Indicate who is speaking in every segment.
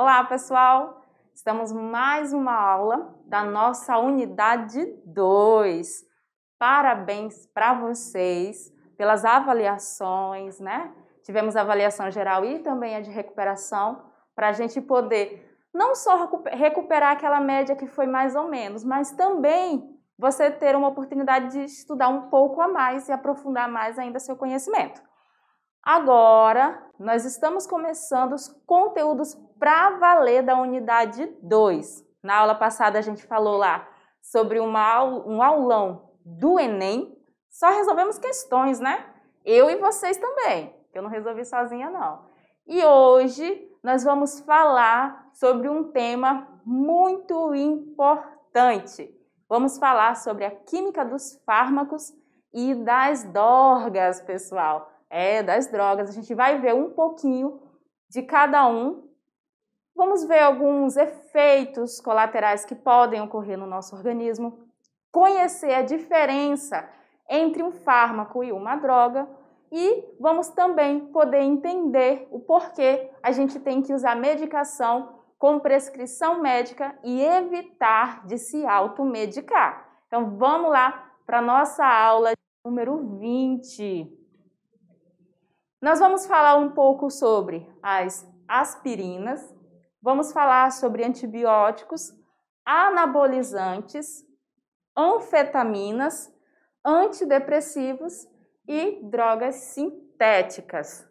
Speaker 1: Olá, pessoal! Estamos mais uma aula da nossa unidade 2. Parabéns para vocês pelas avaliações, né? Tivemos a avaliação geral e também a de recuperação, para a gente poder não só recuperar aquela média que foi mais ou menos, mas também você ter uma oportunidade de estudar um pouco a mais e aprofundar mais ainda seu conhecimento. Agora, nós estamos começando os conteúdos para valer da unidade 2. Na aula passada a gente falou lá sobre um aulão do Enem. Só resolvemos questões, né? Eu e vocês também, que eu não resolvi sozinha não. E hoje nós vamos falar sobre um tema muito importante. Vamos falar sobre a química dos fármacos e das drogas, pessoal. Das drogas. A gente vai ver um pouquinho de cada um. Vamos ver alguns efeitos colaterais que podem ocorrer no nosso organismo, conhecer a diferença entre um fármaco e uma droga e vamos também poder entender o porquê a gente tem que usar medicação com prescrição médica e evitar de se automedicar. Então vamos lá para a nossa aula número 20. Nós vamos falar um pouco sobre as aspirinas, vamos falar sobre antibióticos, anabolizantes, anfetaminas, antidepressivos e drogas sintéticas.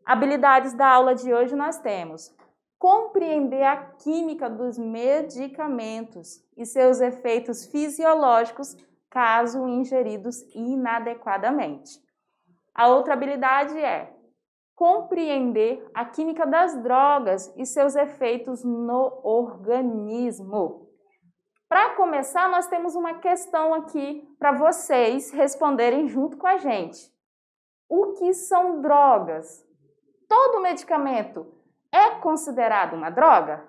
Speaker 1: Habilidades da aula de hoje nós temos: compreender a química dos medicamentos e seus efeitos fisiológicos caso ingeridos inadequadamente. A outra habilidade é compreender a química das drogas e seus efeitos no organismo. Para começar, nós temos uma questão aqui para vocês responderem junto com a gente. O que são drogas? Todo medicamento é considerado uma droga?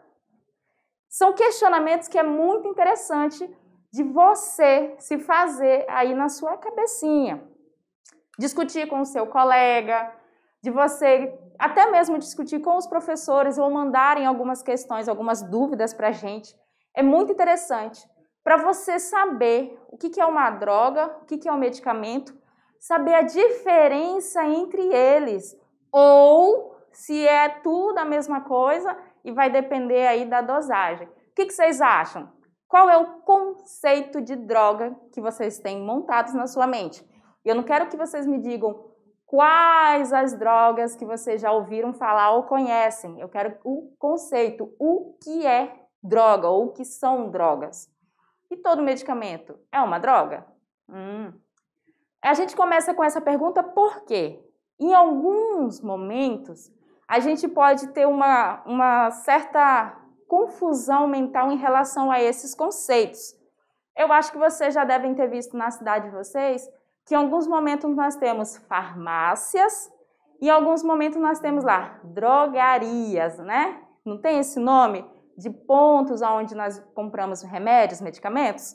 Speaker 1: São questionamentos que é muito interessante de você se fazer aí na sua cabecinha. Discutir com o seu colega, de você até mesmo discutir com os professores ou mandarem algumas questões, algumas dúvidas para a gente. É muito interessante para você saber o que é uma droga, o que é um medicamento, saber a diferença entre eles ou se é tudo a mesma coisa e vai depender aí da dosagem. O que vocês acham? Qual é o conceito de droga que vocês têm montados na sua mente? Eu não quero que vocês me digam quais as drogas que vocês já ouviram falar ou conhecem. Eu quero o conceito, o que é droga ou o que são drogas. E todo medicamento é uma droga? A gente começa com essa pergunta por quê? Em alguns momentos, a gente pode ter uma certa confusão mental em relação a esses conceitos. Eu acho que vocês já devem ter visto na cidade de vocês que em alguns momentos nós temos farmácias e em alguns momentos nós temos lá drogarias, né? Não tem esse nome de pontos onde nós compramos remédios, medicamentos?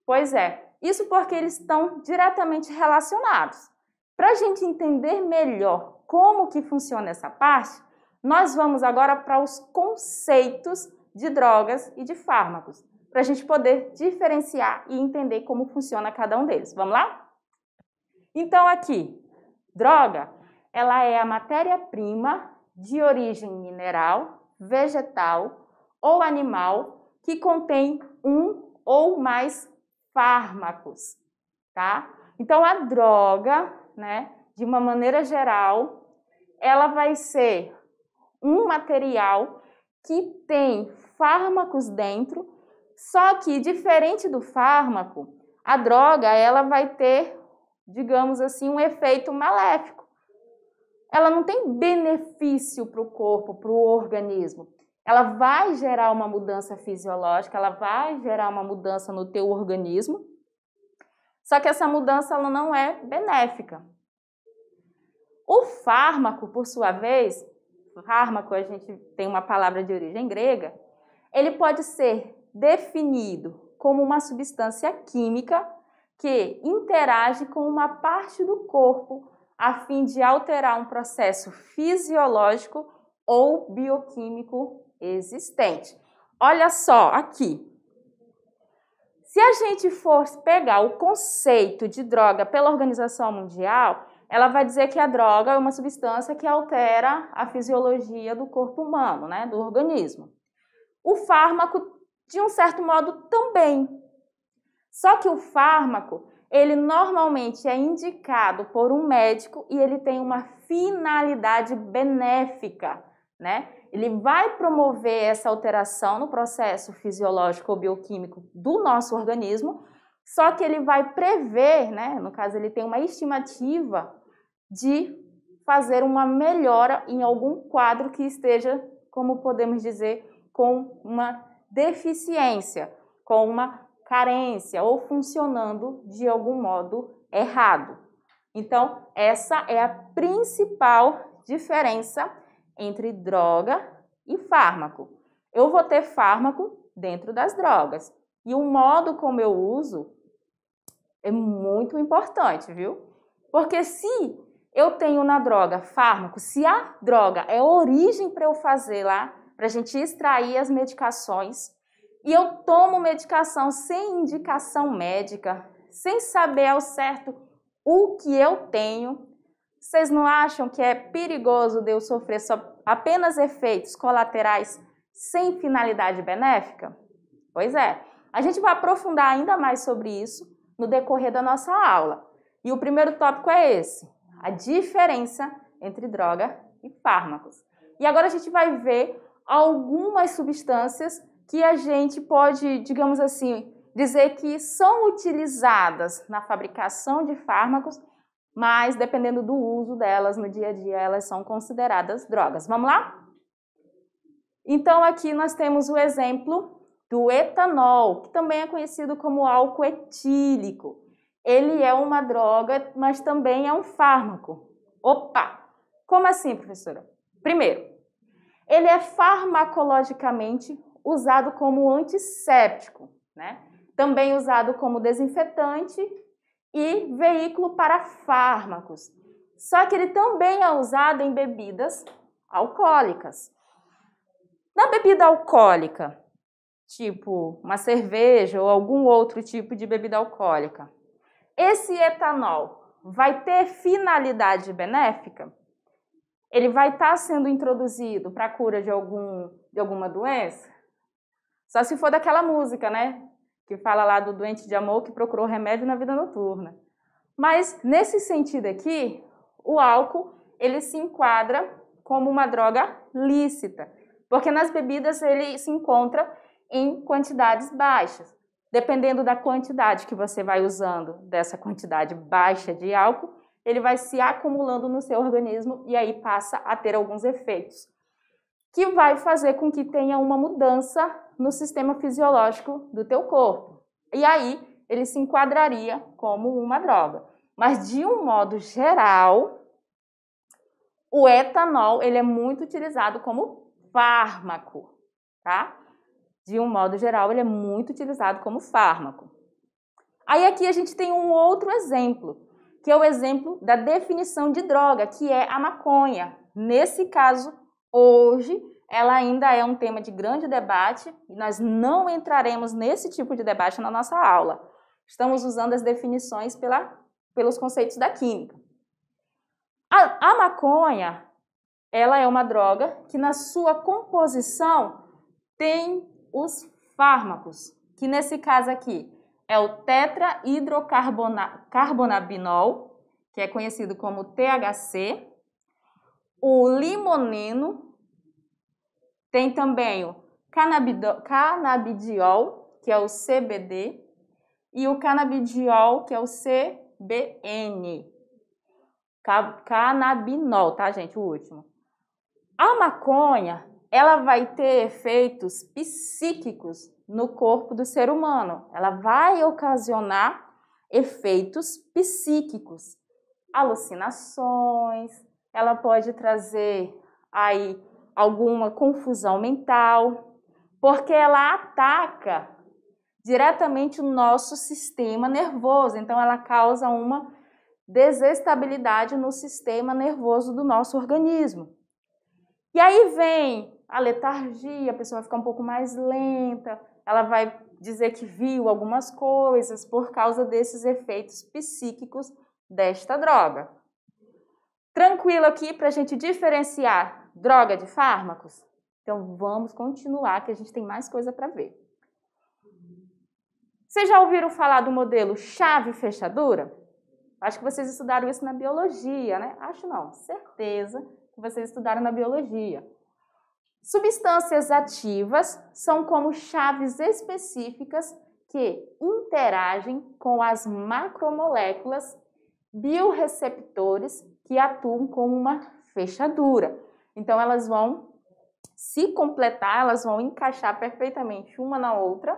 Speaker 1: Pois é, isso porque eles estão diretamente relacionados. Para a gente entender melhor como que funciona essa parte, nós vamos agora para os conceitos de drogas e de fármacos, para a gente poder diferenciar e entender como funciona cada um deles. Vamos lá? Então aqui, droga, ela é a matéria-prima de origem mineral, vegetal ou animal que contém um ou mais fármacos, tá? Então a droga, né, de uma maneira geral, ela vai ser um material que tem fármacos dentro, só que diferente do fármaco, a droga ela vai ter, digamos assim, um efeito maléfico. Ela não tem benefício para o corpo, para o organismo. Ela vai gerar uma mudança fisiológica, ela vai gerar uma mudança no teu organismo, só que essa mudança ela não é benéfica. O fármaco, por sua vez, fármaco a gente tem uma palavra de origem grega, ele pode ser definido como uma substância química que interage com uma parte do corpo a fim de alterar um processo fisiológico ou bioquímico existente. Olha só aqui. Se a gente for pegar o conceito de droga pela Organização Mundial, ela vai dizer que a droga é uma substância que altera a fisiologia do corpo humano, né, do organismo. O fármaco, de um certo modo, também. Só que o fármaco, ele normalmente é indicado por um médico e ele tem uma finalidade benéfica, né? Ele vai promover essa alteração no processo fisiológico ou bioquímico do nosso organismo, só que ele vai prever, né? No caso, ele tem uma estimativa de fazer uma melhora em algum quadro que esteja, como podemos dizer, com uma deficiência, com uma carência ou funcionando de algum modo errado. Então, essa é a principal diferença entre droga e fármaco. Eu vou ter fármaco dentro das drogas e o modo como eu uso é muito importante, viu? Porque se eu tenho na droga fármaco, se a droga é origem para eu fazer lá, para a gente extrair as medicações, e eu tomo medicação sem indicação médica, sem saber ao certo o que eu tenho, vocês não acham que é perigoso de eu sofrer só apenas efeitos colaterais sem finalidade benéfica? Pois é, a gente vai aprofundar ainda mais sobre isso no decorrer da nossa aula. E o primeiro tópico é esse, a diferença entre droga e fármacos. E agora a gente vai ver algumas substâncias que a gente pode, digamos assim, dizer que são utilizadas na fabricação de fármacos, mas dependendo do uso delas no dia a dia, elas são consideradas drogas. Vamos lá? Então aqui nós temos o exemplo do etanol, que também é conhecido como álcool etílico. Ele é uma droga, mas também é um fármaco. Opa! Como assim, professora? Primeiro, ele é farmacologicamente usado como antisséptico, né? Também usado como desinfetante e veículo para fármacos. Só que ele também é usado em bebidas alcoólicas. Na bebida alcoólica, tipo uma cerveja ou algum outro tipo de bebida alcoólica, esse etanol vai ter finalidade benéfica? Ele vai estar sendo introduzido para a cura de alguma doença? Só se for daquela música, né? Que fala lá do doente de amor que procurou remédio na vida noturna. Mas, nesse sentido aqui, o álcool, ele se enquadra como uma droga lícita, porque nas bebidas ele se encontra em quantidades baixas. Dependendo da quantidade que você vai usando dessa quantidade baixa de álcool, ele vai se acumulando no seu organismo e aí passa a ter alguns efeitos, que vai fazer com que tenha uma mudança no sistema fisiológico do teu corpo. E aí ele se enquadraria como uma droga. Mas de um modo geral, o etanol ele é muito utilizado como fármaco, tá? De um modo geral, ele é muito utilizado como fármaco. Aí aqui a gente tem um outro exemplo, que é o exemplo da definição de droga, que é a maconha. Nesse caso, hoje, ela ainda é um tema de grande debate e nós não entraremos nesse tipo de debate na nossa aula. Estamos usando as definições pelos conceitos da química. A maconha, ela é uma droga que na sua composição tem os fármacos, que nesse caso aqui é o tetrahidrocarbonabinol, que é conhecido como THC, o limoneno, tem também o canabidiol, que é o CBD, e o canabidiol, que é o CBN. Canabinol, tá, gente? O último. A maconha, ela vai ter efeitos psíquicos no corpo do ser humano. Ela vai ocasionar efeitos psíquicos, alucinações, ela pode trazer aí alguma confusão mental, porque ela ataca diretamente o nosso sistema nervoso. Então, ela causa uma desestabilidade no sistema nervoso do nosso organismo. E aí vem a letargia, a pessoa vai ficar um pouco mais lenta, ela vai dizer que viu algumas coisas por causa desses efeitos psíquicos desta droga. Tranquilo aqui para a gente diferenciar droga de fármacos? Então vamos continuar que a gente tem mais coisa para ver. Vocês já ouviram falar do modelo chave-fechadura? Acho que vocês estudaram isso na biologia, né? Acho não, certeza que vocês estudaram na biologia. Substâncias ativas são como chaves específicas que interagem com as macromoléculas bioreceptores que atuam como uma fechadura. Então, elas vão se completar, elas vão encaixar perfeitamente uma na outra.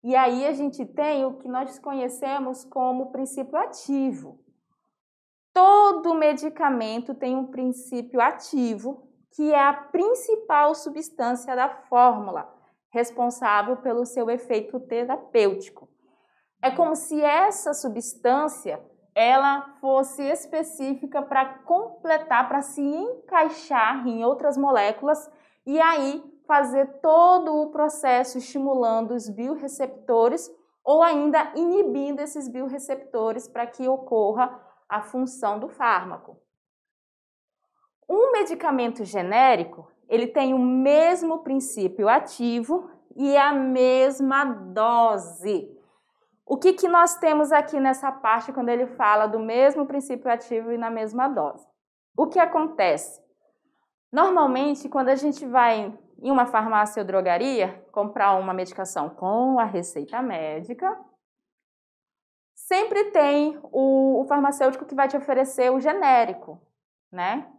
Speaker 1: E aí a gente tem o que nós conhecemos como princípio ativo. Todo medicamento tem um princípio ativo, que é a principal substância da fórmula, responsável pelo seu efeito terapêutico. É como se essa substância ela fosse específica para completar, para se encaixar em outras moléculas e aí fazer todo o processo estimulando os bioreceptores ou ainda inibindo esses bioreceptores para que ocorra a função do fármaco. Um medicamento genérico, ele tem o mesmo princípio ativo e a mesma dose. O que nós temos aqui nessa parte quando ele fala do mesmo princípio ativo e na mesma dose? O que acontece? Normalmente, quando a gente vai em uma farmácia ou drogaria comprar uma medicação com a receita médica, sempre tem o farmacêutico que vai te oferecer o genérico, né?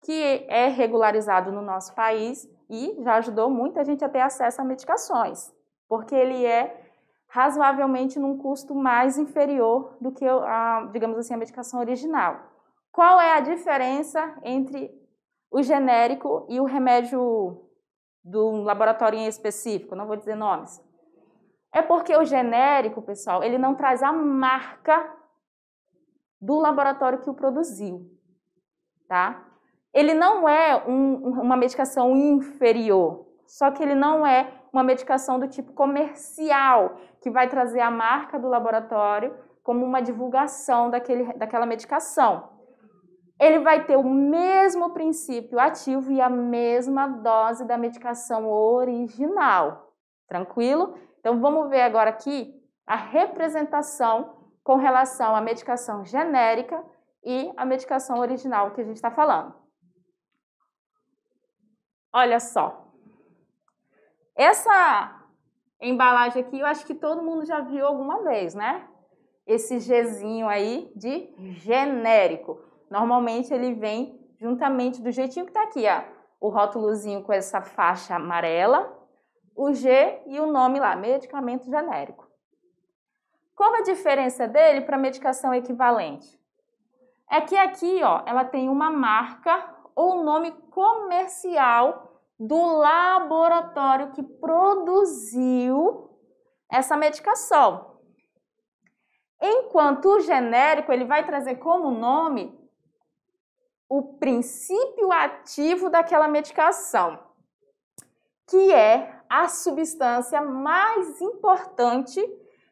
Speaker 1: Que é regularizado no nosso país e já ajudou muita gente a ter acesso a medicações, porque ele é razoavelmente num custo mais inferior do que, digamos assim, a medicação original. Qual é a diferença entre o genérico e o remédio do laboratório em específico? Não vou dizer nomes. É porque o genérico, pessoal, ele não traz a marca do laboratório que o produziu, tá? Ele não é uma medicação inferior, só que ele não é uma medicação do tipo comercial, que vai trazer a marca do laboratório como uma divulgação daquela medicação. Ele vai ter o mesmo princípio ativo e a mesma dose da medicação original. Tranquilo? Então, vamos ver agora aqui a representação com relação à medicação genérica e a medicação original que a gente está falando. Olha só. Essa embalagem aqui, eu acho que todo mundo já viu alguma vez, né? Esse Gzinho aí de genérico. Normalmente ele vem juntamente do jeitinho que está aqui, ó. O rótulozinho com essa faixa amarela, o G e o nome lá, medicamento genérico. Qual a diferença dele para medicação equivalente? É que aqui, ó, ela tem uma marca ou nome comercial do laboratório que produziu essa medicação. Enquanto o genérico, ele vai trazer como nome o princípio ativo daquela medicação, que é a substância mais importante,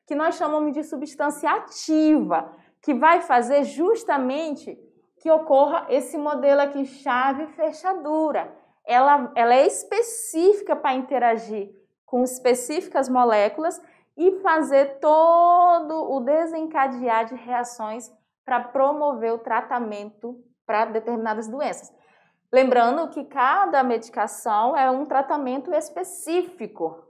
Speaker 1: que nós chamamos de substância ativa, que vai fazer justamente que ocorra esse modelo aqui, chave-fechadura. Ela é específica para interagir com específicas moléculas e fazer todo o desencadear de reações para promover o tratamento para determinadas doenças. Lembrando que cada medicação é um tratamento específico.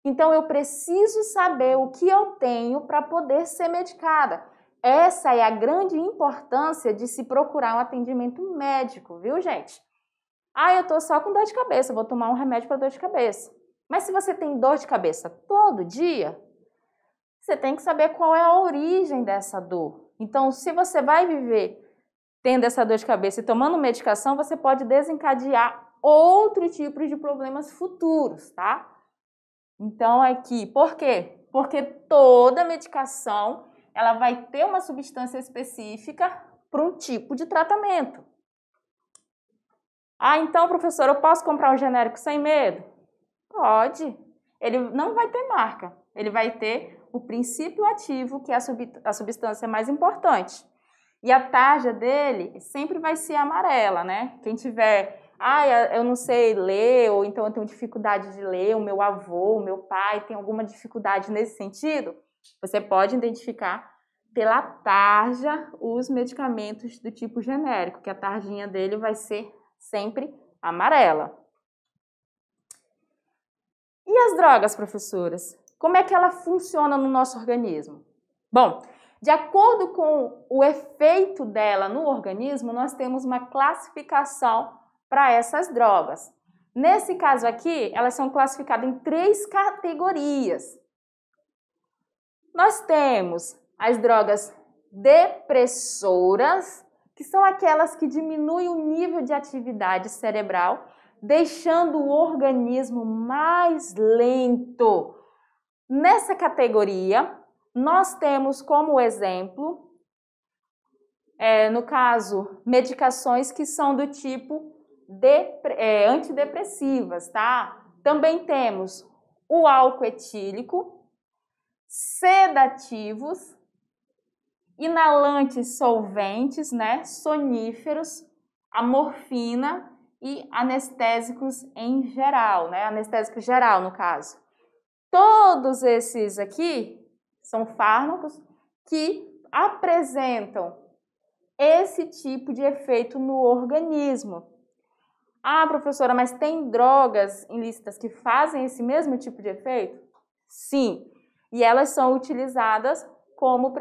Speaker 1: Então, eu preciso saber o que eu tenho para poder ser medicada. Essa é a grande importância de se procurar um atendimento médico, viu, gente? Eu tô só com dor de cabeça, vou tomar um remédio para dor de cabeça. Mas se você tem dor de cabeça todo dia, você tem que saber qual é a origem dessa dor. Então, se você vai viver tendo essa dor de cabeça e tomando medicação, você pode desencadear outro tipo de problemas futuros, tá? Então, aqui, por quê? Porque toda medicação, ela vai ter uma substância específica para um tipo de tratamento. Ah, então, professor, eu posso comprar um genérico sem medo? Pode. Ele não vai ter marca, ele vai ter o princípio ativo, que é a substância mais importante. E a tarja dele sempre vai ser amarela, né? Quem tiver, eu não sei ler, ou então eu tenho dificuldade de ler, o meu avô, o meu pai tem alguma dificuldade nesse sentido, você pode identificar pela tarja os medicamentos do tipo genérico, que a tarjinha dele vai ser sempre amarela. E as drogas, professoras? Como é que ela funciona no nosso organismo? Bom, de acordo com o efeito dela no organismo, nós temos uma classificação para essas drogas. Nesse caso aqui, elas são classificadas em 3 categorias. Nós temos as drogas depressoras, que são aquelas que diminuem o nível de atividade cerebral, deixando o organismo mais lento. Nessa categoria, nós temos como exemplo, no caso, medicações que são do tipo antidepressivas, tá? Também temos o álcool etílico, sedativos, inalantes solventes, né? Soníferos, a morfina e anestésicos em geral, né? Anestésico geral, no caso. Todos esses aqui são fármacos que apresentam esse tipo de efeito no organismo. Ah, professora, mas tem drogas ilícitas que fazem esse mesmo tipo de efeito? Sim, e elas são utilizadas como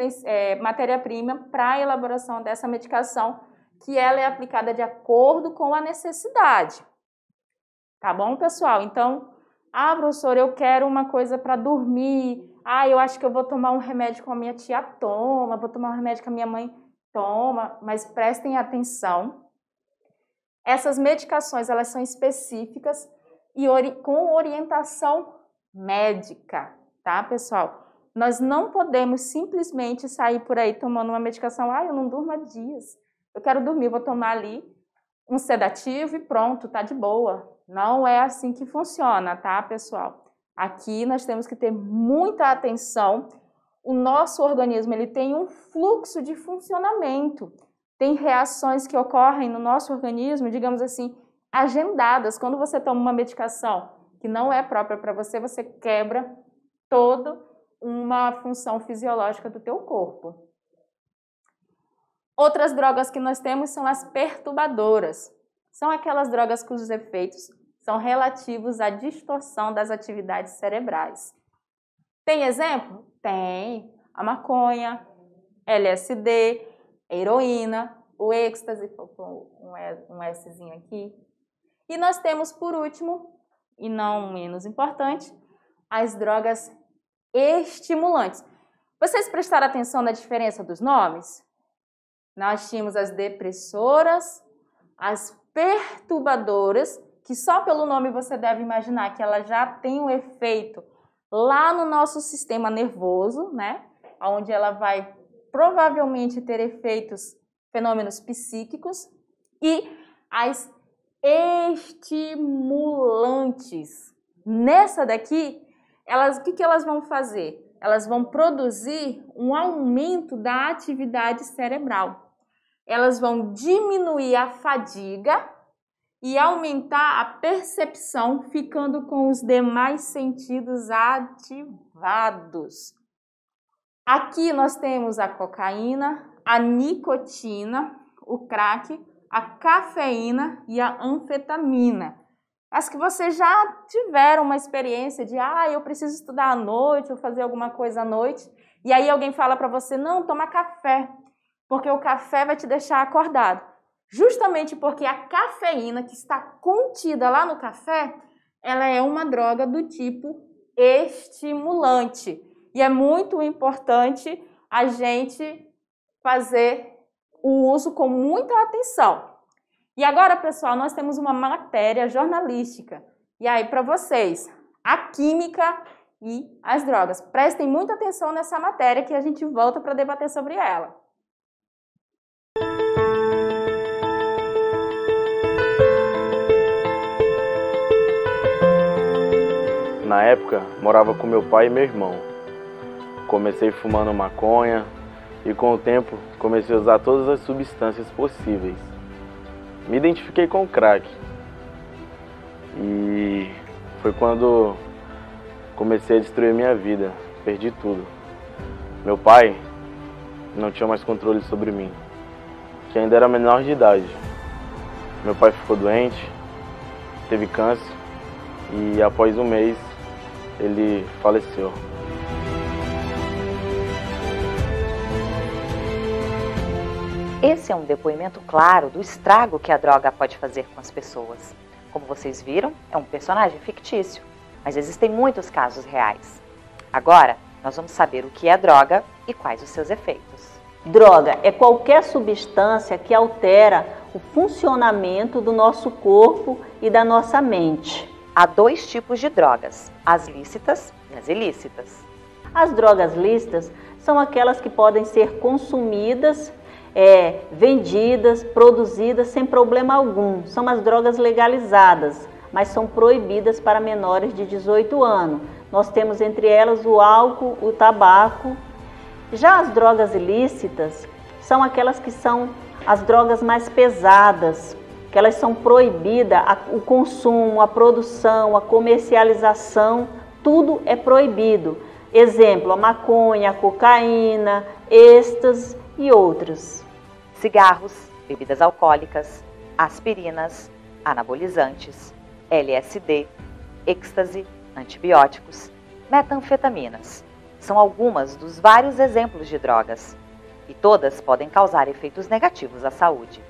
Speaker 1: matéria-prima para a elaboração dessa medicação, que ela é aplicada de acordo com a necessidade. Tá bom, pessoal? Então, professora, eu quero uma coisa para dormir. Eu acho que eu vou tomar um remédio que a minha tia toma, vou tomar um remédio que a minha mãe toma, mas prestem atenção. Essas medicações, elas são específicas e com orientação médica, tá, pessoal? Nós não podemos simplesmente sair por aí tomando uma medicação. Eu não durmo há dias. Eu quero dormir, vou tomar ali um sedativo e pronto, tá de boa. Não é assim que funciona, tá, pessoal? Aqui nós temos que ter muita atenção. O nosso organismo, ele tem um fluxo de funcionamento. Tem reações que ocorrem no nosso organismo, digamos assim, agendadas. Quando você toma uma medicação que não é própria para você, você quebra toda uma função fisiológica do teu corpo. Outras drogas que nós temos são as perturbadoras. São aquelas drogas cujos efeitos são relativos à distorção das atividades cerebrais. Tem exemplo? Tem. A maconha, LSD, a heroína, o êxtase, um Szinho aqui. E nós temos, por último, e não menos importante, as drogas estimulantes. Vocês prestaram atenção na diferença dos nomes? Nós tínhamos as depressoras, as perturbadoras, que só pelo nome você deve imaginar que ela já tem um efeito lá no nosso sistema nervoso, né? Onde ela vai provavelmente ter efeitos, fenômenos psíquicos, e as estimulantes. Nessa daqui, o que elas vão fazer? Elas vão produzir um aumento da atividade cerebral. Elas vão diminuir a fadiga e aumentar a percepção, ficando com os demais sentidos ativados. Aqui nós temos a cocaína, a nicotina, o crack, a cafeína e a anfetamina. As que vocês já tiveram uma experiência de, eu preciso estudar à noite ou fazer alguma coisa à noite, e aí alguém fala para você, não, toma café, porque o café vai te deixar acordado. Justamente porque a cafeína que está contida lá no café, ela é uma droga do tipo estimulante. E é muito importante a gente fazer o uso com muita atenção. E agora, pessoal, nós temos uma matéria jornalística. E aí, para vocês, a química e as drogas. Prestem muita atenção nessa matéria que a gente volta para debater sobre ela.
Speaker 2: época, morava com meu pai e meu irmão. Comecei fumando maconha e com o tempo comecei a usar todas as substâncias possíveis. Me identifiquei com o crack. E foi quando comecei a destruir minha vida, perdi tudo. Meu pai não tinha mais controle sobre mim, que ainda era menor de idade. Meu pai ficou doente, teve câncer e após um mês ele faleceu.
Speaker 3: Esse é um depoimento claro do estrago que a droga pode fazer com as pessoas. Como vocês viram, é um personagem fictício, mas existem muitos casos reais. Agora, nós vamos saber o que é droga e quais os seus efeitos.
Speaker 4: Droga é qualquer substância que altera o funcionamento do nosso corpo e da nossa mente.
Speaker 3: Há dois tipos de drogas, as lícitas e as ilícitas.
Speaker 4: As drogas lícitas são aquelas que podem ser consumidas, vendidas, produzidas sem problema algum. São as drogas legalizadas, mas são proibidas para menores de 18 anos. Nós temos entre elas o álcool, o tabaco. Já as drogas ilícitas são aquelas que são as drogas mais pesadas, que elas são proibidas, o consumo, a produção, a comercialização, tudo é proibido. Exemplo, a maconha, a cocaína, êxtase e outras.
Speaker 3: Cigarros, bebidas alcoólicas, aspirinas, anabolizantes, LSD, êxtase, antibióticos, metanfetaminas. São algumas dos vários exemplos de drogas e todas podem causar efeitos negativos à saúde.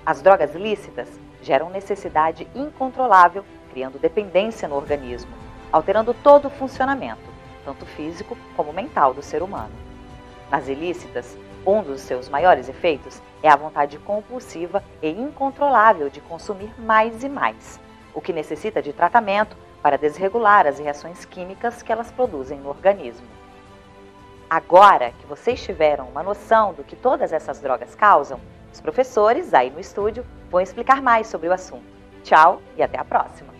Speaker 3: As drogas lícitas geram necessidade incontrolável, criando dependência no organismo, alterando todo o funcionamento, tanto físico como mental do ser humano. Nas ilícitas, um dos seus maiores efeitos é a vontade compulsiva e incontrolável de consumir mais e mais, o que necessita de tratamento para desregular as reações químicas que elas produzem no organismo. Agora que vocês tiveram uma noção do que todas essas drogas causam, os professores aí no estúdio vão explicar mais sobre o assunto. Tchau e até a próxima!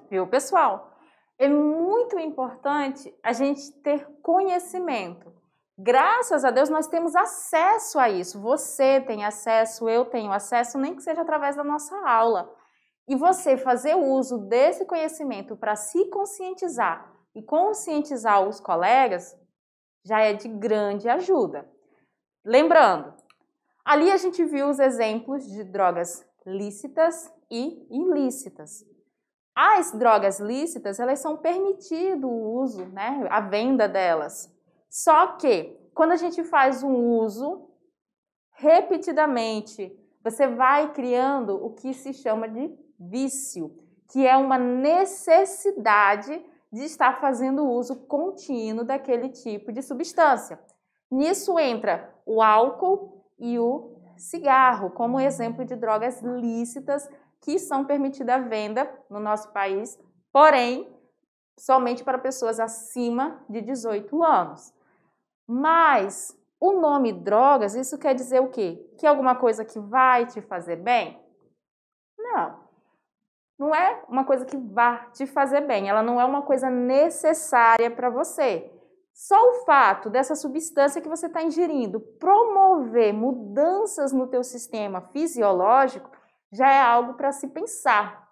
Speaker 1: Viu, pessoal? É muito importante a gente ter conhecimento. Graças a Deus nós temos acesso a isso. Você tem acesso, eu tenho acesso, nem que seja através da nossa aula. E você fazer uso desse conhecimento para se conscientizar e conscientizar os colegas já é de grande ajuda. Lembrando, ali a gente viu os exemplos de drogas lícitas e ilícitas. As drogas lícitas, elas são permitido o uso, né, a venda delas. Só que, quando a gente faz um uso repetidamente, você vai criando o que se chama de vício, que é uma necessidade de estar fazendo uso contínuo daquele tipo de substância. Nisso entra o álcool e o cigarro, como exemplo de drogas lícitas que são permitidas à venda no nosso país, porém, somente para pessoas acima de 18 anos. Mas o nome drogas, isso quer dizer o quê? Que é alguma coisa que vai te fazer bem? Não. Não é uma coisa que vai te fazer bem, ela não é uma coisa necessária para você. Só o fato dessa substância que você está ingerindo promover mudanças no teu sistema fisiológico já é algo para se pensar.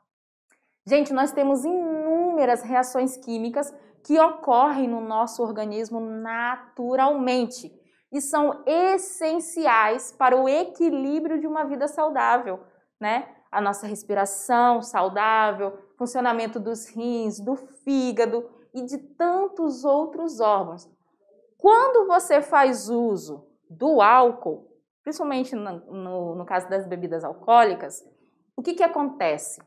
Speaker 1: Gente, nós temos inúmeras reações químicas que ocorrem no nosso organismo naturalmente e são essenciais para o equilíbrio de uma vida saudável, né? A nossa respiração saudável, funcionamento dos rins, do fígado e de tantos outros órgãos. Quando você faz uso do álcool, principalmente no caso das bebidas alcoólicas, o que acontece?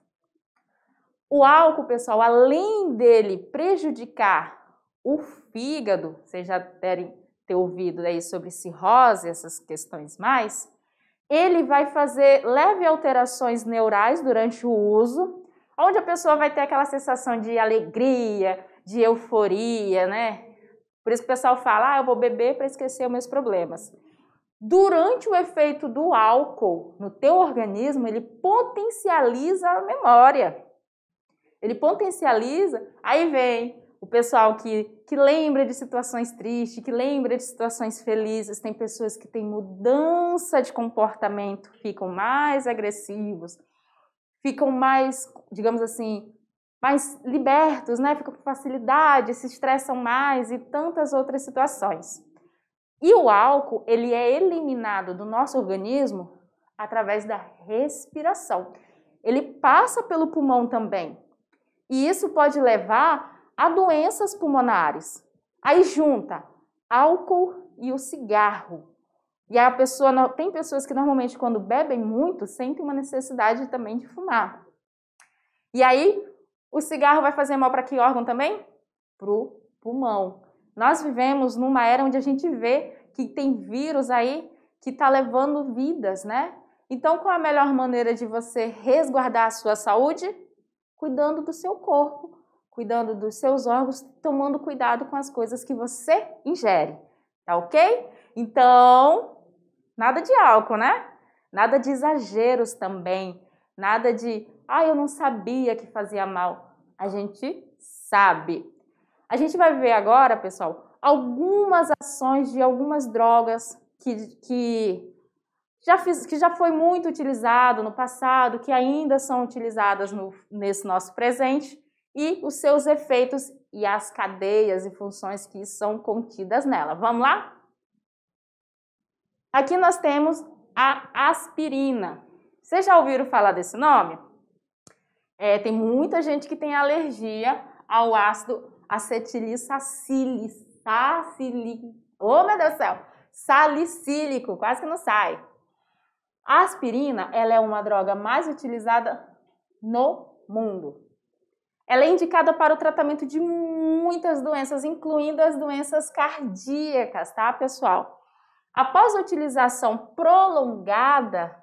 Speaker 1: O álcool, pessoal, além dele prejudicar o fígado, vocês já devem ter ouvido aí sobre cirrose, essas questões mais, ele vai fazer leve alterações neurais durante o uso, onde a pessoa vai ter aquela sensação de alegria, de euforia, né? Por isso que o pessoal fala, eu vou beber para esquecer os meus problemas. Durante o efeito do álcool no teu organismo, ele potencializa a memória. ele potencializa, aí vem o pessoal que lembra de situações tristes, que lembra de situações felizes, tem pessoas que têm mudança de comportamento, ficam mais agressivos, ficam mais, digamos assim, mais libertos, né? Ficam com facilidade, se estressam mais e tantas outras situações. E o álcool, ele é eliminado do nosso organismo através da respiração. Ele passa pelo pulmão também. E isso pode levar a doenças pulmonares. Aí junta álcool e o cigarro. E a pessoa, tem pessoas que normalmente quando bebem muito, sentem uma necessidade também de fumar. E aí o cigarro vai fazer mal para que órgão também? Para o pulmão. Nós vivemos numa era onde a gente vê que tem vírus aí que está levando vidas, né? Então, qual a melhor maneira de você resguardar a sua saúde? Cuidando do seu corpo, cuidando dos seus órgãos, tomando cuidado com as coisas que você ingere, tá ok? Então, nada de álcool, né? Nada de exageros também, nada de, eu não sabia que fazia mal. A gente sabe. A gente vai ver agora, pessoal, algumas ações de algumas drogas que já foi muito utilizado no passado, que ainda são utilizadas nesse nosso presente, e os seus efeitos e as cadeias e funções que são contidas nela. Vamos lá? Aqui nós temos a aspirina. Vocês já ouviram falar desse nome? Tem muita gente que tem alergia ao ácido acetilsalicílico. Oh, meu Deus do céu! Salicílico, quase que não sai. A aspirina, ela é uma droga mais utilizada no mundo. Ela é indicada para o tratamento de muitas doenças, incluindo as doenças cardíacas, tá, pessoal? Após a utilização prolongada,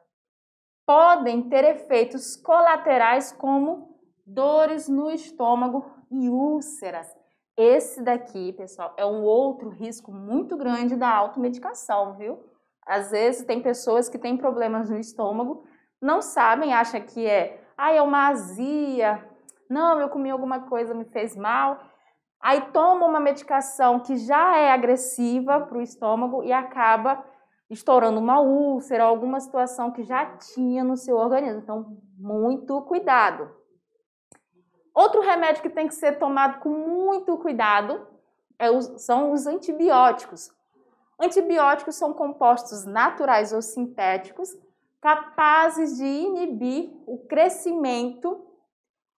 Speaker 1: podem ter efeitos colaterais como dores no estômago e úlceras. Esse daqui, pessoal, é um outro risco muito grande da automedicação, viu? Às vezes tem pessoas que têm problemas no estômago, não sabem, acham que é uma azia, não, eu comi alguma coisa, me fez mal. Aí toma uma medicação que já é agressiva para o estômago e acaba estourando uma úlcera, alguma situação que já tinha no seu organismo. Então, muito cuidado. Outro remédio que tem que ser tomado com muito cuidado são os antibióticos. Antibióticos são compostos naturais ou sintéticos capazes de inibir o crescimento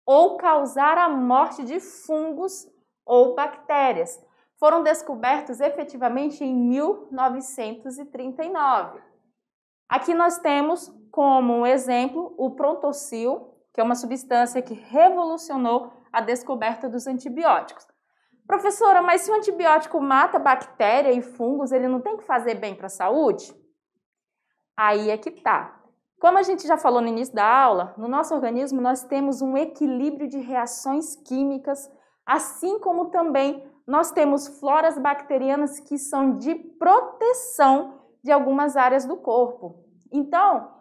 Speaker 1: ou causar a morte de fungos ou bactérias. Foram descobertos efetivamente em 1939. Aqui nós temos como um exemplo o Prontosil, que é uma substância que revolucionou a descoberta dos antibióticos. Professora, mas se o antibiótico mata bactéria e fungos, ele não tem que fazer bem para a saúde? Aí é que tá. Como a gente já falou no início da aula, no nosso organismo nós temos um equilíbrio de reações químicas, assim como também nós temos floras bacterianas que são de proteção de algumas áreas do corpo. Então,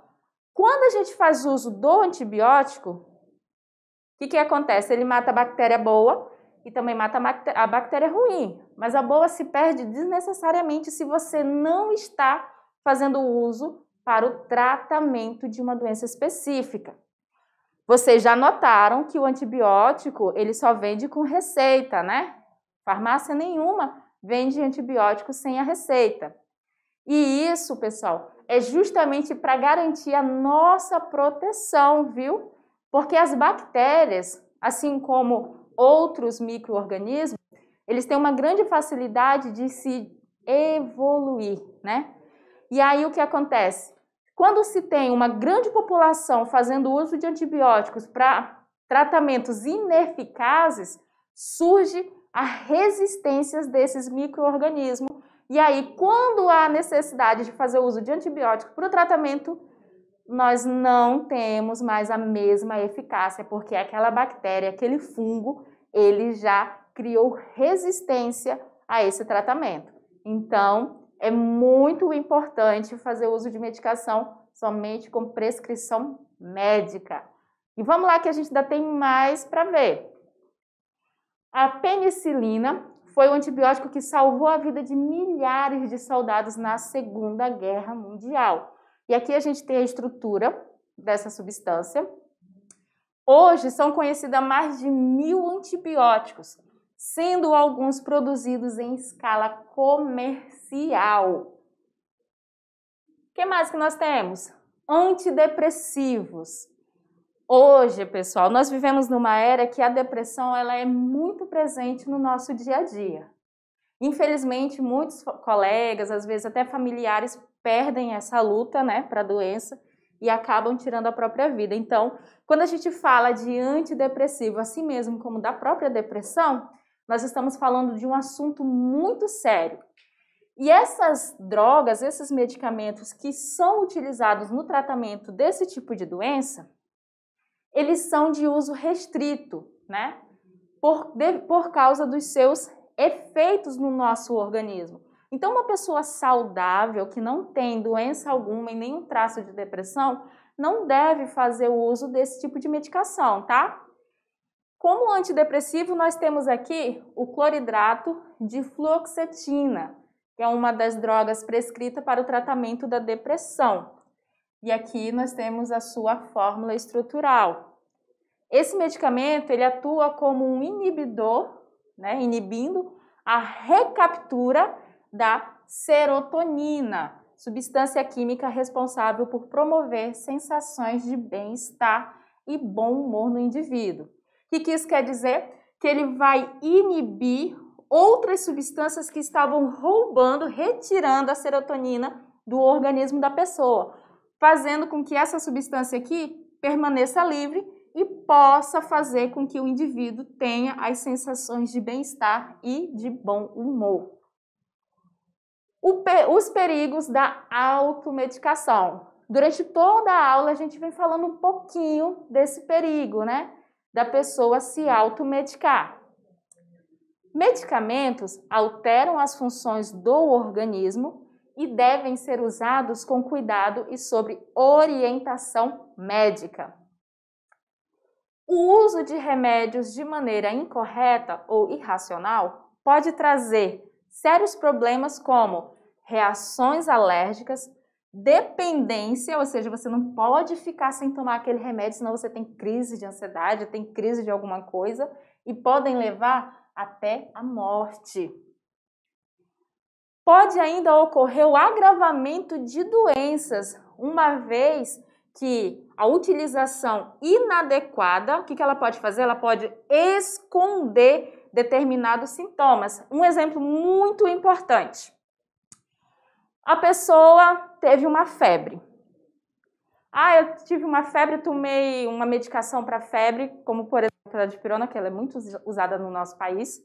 Speaker 1: quando a gente faz uso do antibiótico, o que acontece? Ele mata a bactéria boa e também mata a bactéria ruim, mas a boa se perde desnecessariamente se você não está fazendo uso para o tratamento de uma doença específica. Vocês já notaram que o antibiótico, ele só vende com receita, né? Farmácia nenhuma vende antibiótico sem a receita. E isso, pessoal, é justamente para garantir a nossa proteção, viu? Porque as bactérias, assim como outros micro-organismos, eles têm uma grande facilidade de se evoluir, né? E aí o que acontece? Quando se tem uma grande população fazendo uso de antibióticos para tratamentos ineficazes, surge a resistência desses micro-organismos. E aí, quando há necessidade de fazer uso de antibióticos para o tratamento, nós não temos mais a mesma eficácia, porque aquela bactéria, aquele fungo, ele já criou resistência a esse tratamento. Então, é muito importante fazer uso de medicação somente com prescrição médica. E vamos lá que a gente ainda tem mais para ver. A penicilina foi o antibiótico que salvou a vida de milhares de soldados na Segunda Guerra Mundial. E aqui a gente tem a estrutura dessa substância. Hoje são conhecidas mais de 1000 antibióticos, sendo alguns produzidos em escala comercial. O que mais que nós temos? Antidepressivos. Hoje, pessoal, nós vivemos numa era que a depressão ela é muito presente no nosso dia a dia. Infelizmente, muitos colegas, às vezes até familiares, perdem essa luta, né, para a doença e acabam tirando a própria vida. Então, quando a gente fala de antidepressivo, assim mesmo como da própria depressão, nós estamos falando de um assunto muito sério. E essas drogas, esses medicamentos que são utilizados no tratamento desse tipo de doença, eles são de uso restrito, né? Por causa dos seus efeitos no nosso organismo. Então, uma pessoa saudável, que não tem doença alguma e nenhum traço de depressão, não deve fazer o uso desse tipo de medicação, tá? Como antidepressivo, nós temos aqui o cloridrato de fluoxetina, que é uma das drogas prescritas para o tratamento da depressão. E aqui nós temos a sua fórmula estrutural. Esse medicamento ele atua como um inibidor, né, inibindo a recaptura da serotonina, substância química responsável por promover sensações de bem-estar e bom humor no indivíduo. O que isso quer dizer? Que ele vai inibir outras substâncias que estavam roubando, retirando a serotonina do organismo da pessoa, fazendo com que essa substância aqui permaneça livre e possa fazer com que o indivíduo tenha as sensações de bem-estar e de bom humor. Os perigos da automedicação. Durante toda a aula a gente vem falando um pouquinho desse perigo, né? Da pessoa se automedicar. Medicamentos alteram as funções do organismo e devem ser usados com cuidado e sob orientação médica. O uso de remédios de maneira incorreta ou irracional pode trazer sérios problemas como reações alérgicas, dependência, ou seja, você não pode ficar sem tomar aquele remédio, senão você tem crise de ansiedade, tem crise de alguma coisa e podem levar até a morte. Pode ainda ocorrer o agravamento de doenças, uma vez que a utilização inadequada, o que ela pode fazer? Ela pode esconder determinados sintomas. Um exemplo muito importante. A pessoa teve uma febre. Eu tive uma febre, tomei uma medicação para febre, como por exemplo a dipirona, que ela é muito usada no nosso país,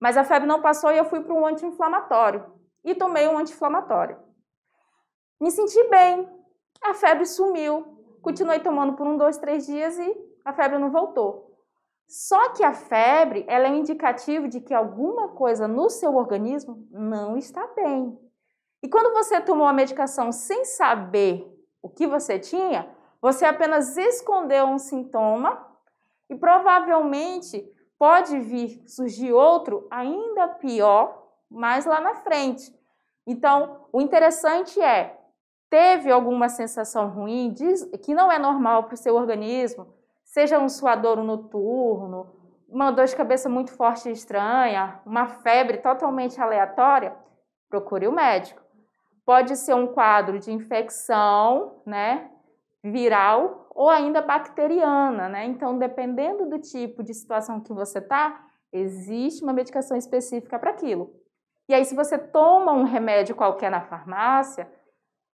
Speaker 1: mas a febre não passou e eu fui para um anti-inflamatório e tomei um anti-inflamatório. Me senti bem, a febre sumiu, continuei tomando por 1, 2, 3 dias e a febre não voltou. Só que a febre, ela é um indicativo de que alguma coisa no seu organismo não está bem. E quando você tomou a medicação sem saber o que você tinha, você apenas escondeu um sintoma e provavelmente pode surgir outro ainda pior mais lá na frente. Então, o interessante é, teve alguma sensação ruim, que não é normal para o seu organismo, seja um suadouro noturno, uma dor de cabeça muito forte e estranha, uma febre totalmente aleatória, procure o médico. Pode ser um quadro de infecção, né, viral ou ainda bacteriana, né? Então, dependendo do tipo de situação que você está, existe uma medicação específica para aquilo. E aí, se você toma um remédio qualquer na farmácia,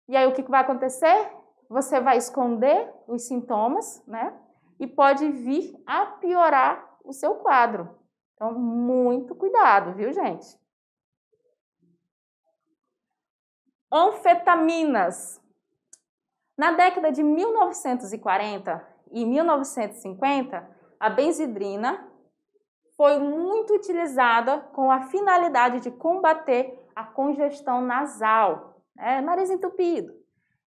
Speaker 1: e aí o que vai acontecer? Você vai esconder os sintomas, né? E pode vir a piorar o seu quadro. Então, muito cuidado, viu, gente? Anfetaminas. Na década de 1940 e 1950, a benzidrina foi muito utilizada com a finalidade de combater a congestão nasal, nariz entupido,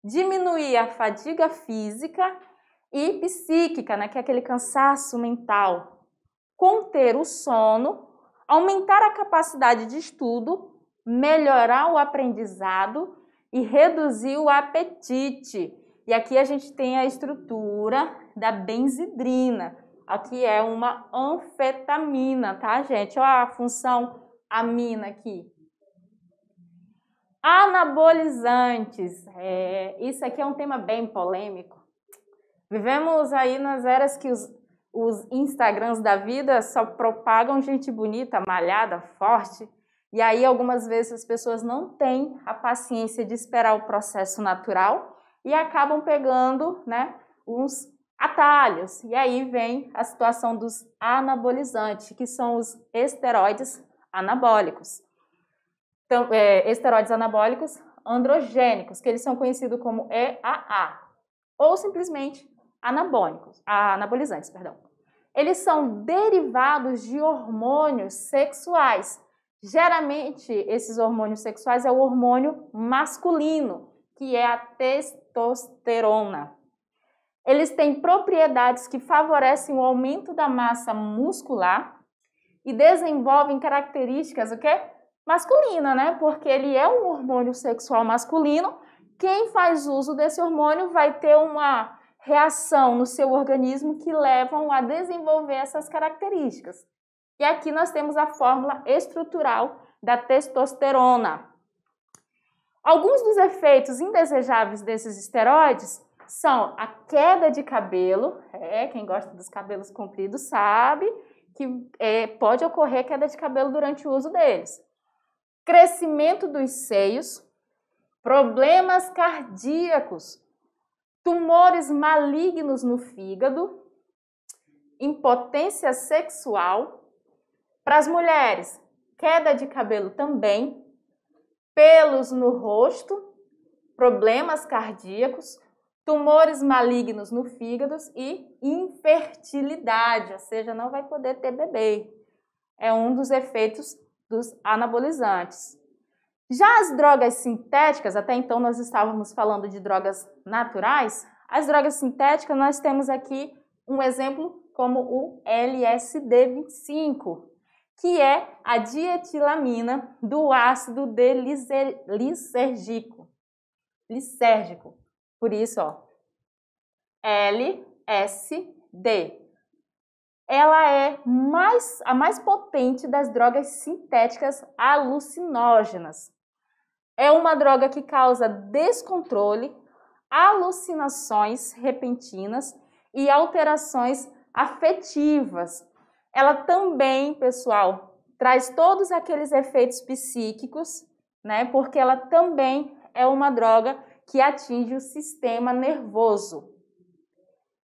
Speaker 1: diminuir a fadiga física e psíquica, né, que é aquele cansaço mental. Conter o sono, aumentar a capacidade de estudo, melhorar o aprendizado e reduzir o apetite. E aqui a gente tem a estrutura da benzidrina. Aqui é uma anfetamina, tá, gente? Olha a função amina aqui. Anabolizantes. Isso aqui é um tema bem polêmico. Vivemos aí nas eras que os Instagrams da vida só propagam gente bonita, malhada, forte. E aí, algumas vezes, as pessoas não têm a paciência de esperar o processo natural e acabam pegando, né, uns atalhos. E aí vem a situação dos anabolizantes, que são os esteroides anabólicos. Então, esteroides anabólicos androgênicos, que eles são conhecidos como EAA, ou simplesmente anabolizantes, perdão. Eles são derivados de hormônios sexuais. Geralmente, esses hormônios sexuais é o hormônio masculino, que é a testosterona. Eles têm propriedades que favorecem o aumento da massa muscular e desenvolvem características, o quê? Masculina, né? Porque ele é um hormônio sexual masculino. Quem faz uso desse hormônio vai ter uma reação no seu organismo que levam a desenvolver essas características. E aqui nós temos a fórmula estrutural da testosterona. Alguns dos efeitos indesejáveis desses esteroides são a queda de cabelo, quem gosta dos cabelos compridos sabe que pode ocorrer queda de cabelo durante o uso deles. Crescimento dos seios, problemas cardíacos, tumores malignos no fígado, impotência sexual. Para as mulheres, queda de cabelo também, pelos no rosto, problemas cardíacos, tumores malignos no fígado e infertilidade, ou seja, não vai poder ter bebê. É um dos efeitos dos anabolizantes. Já as drogas sintéticas, até então nós estávamos falando de drogas naturais, as drogas sintéticas nós temos aqui um exemplo como o LSD-25, que é a dietilamina do ácido lisérgico. Por isso, ó, LSD. Ela é a mais potente das drogas sintéticas alucinógenas. É uma droga que causa descontrole, alucinações repentinas e alterações afetivas. Ela também, pessoal, traz todos aqueles efeitos psíquicos, né? Porque ela também é uma droga que atinge o sistema nervoso.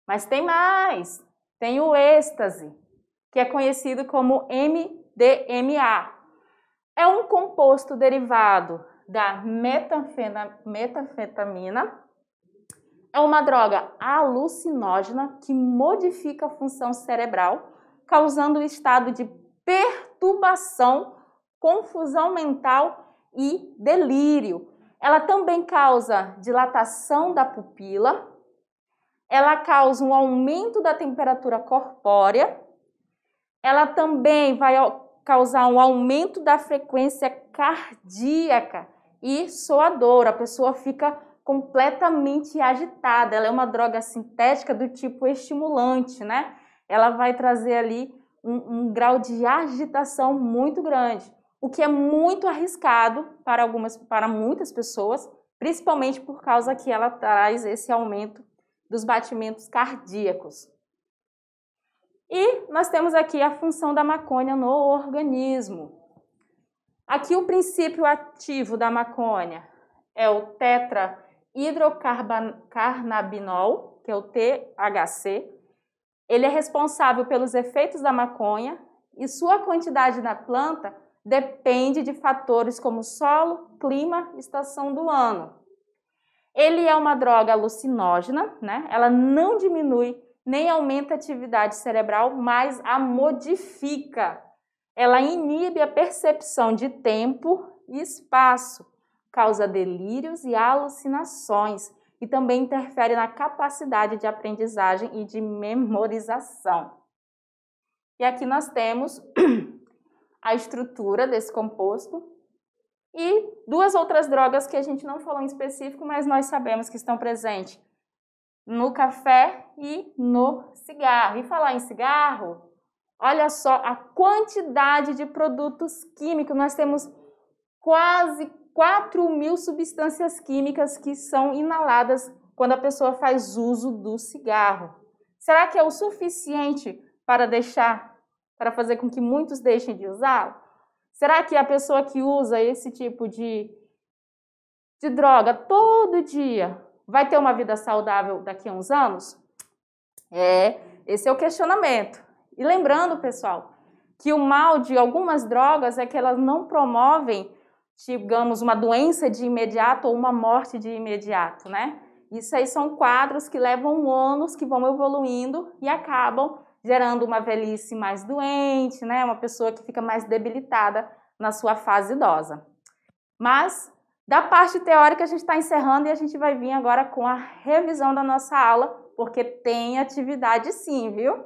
Speaker 1: Mas tem mais, tem o êxtase, que é conhecido como MDMA. É um composto derivado da metanfetamina. É uma droga alucinógena que modifica a função cerebral, causando um estado de perturbação, confusão mental e delírio. Ela também causa dilatação da pupila, ela causa um aumento da temperatura corpórea, ela também vai causar um aumento da frequência cardíaca e suadora. A pessoa fica completamente agitada. Ela é uma droga sintética do tipo estimulante, né? Ela vai trazer ali um grau de agitação muito grande, o que é muito arriscado para muitas pessoas, principalmente por causa que ela traz esse aumento dos batimentos cardíacos. E nós temos aqui a função da maconha no organismo. Aqui o princípio ativo da maconha é o tetrahidrocannabinol, que é o THC. Ele é responsável pelos efeitos da maconha e sua quantidade na planta depende de fatores como solo, clima, estação do ano. Ele é uma droga alucinógena, né? Ela não diminui nem aumenta a atividade cerebral, mas a modifica. Ela inibe a percepção de tempo e espaço, causa delírios e alucinações e também interfere na capacidade de aprendizagem e de memorização. E aqui nós temos a estrutura desse composto e duas outras drogas que a gente não falou em específico, mas nós sabemos que estão presentes no café e no cigarro. E falar em cigarro, olha só a quantidade de produtos químicos. Nós temos quase 4.000 substâncias químicas que são inaladas quando a pessoa faz uso do cigarro. Será que é o suficiente para fazer com que muitos deixem de usá-lo? Será que a pessoa que usa esse tipo de droga todo dia vai ter uma vida saudável daqui a uns anos? Esse é o questionamento. E lembrando, pessoal, que o mal de algumas drogas é que elas não promovem, digamos, uma doença de imediato ou uma morte de imediato, né? Isso aí são quadros que levam anos, que vão evoluindo e acabam gerando uma velhice mais doente, né? Uma pessoa que fica mais debilitada na sua fase idosa. Mas, da parte teórica, a gente está encerrando e a gente vai vir agora com a revisão da nossa aula, porque tem atividade sim, viu?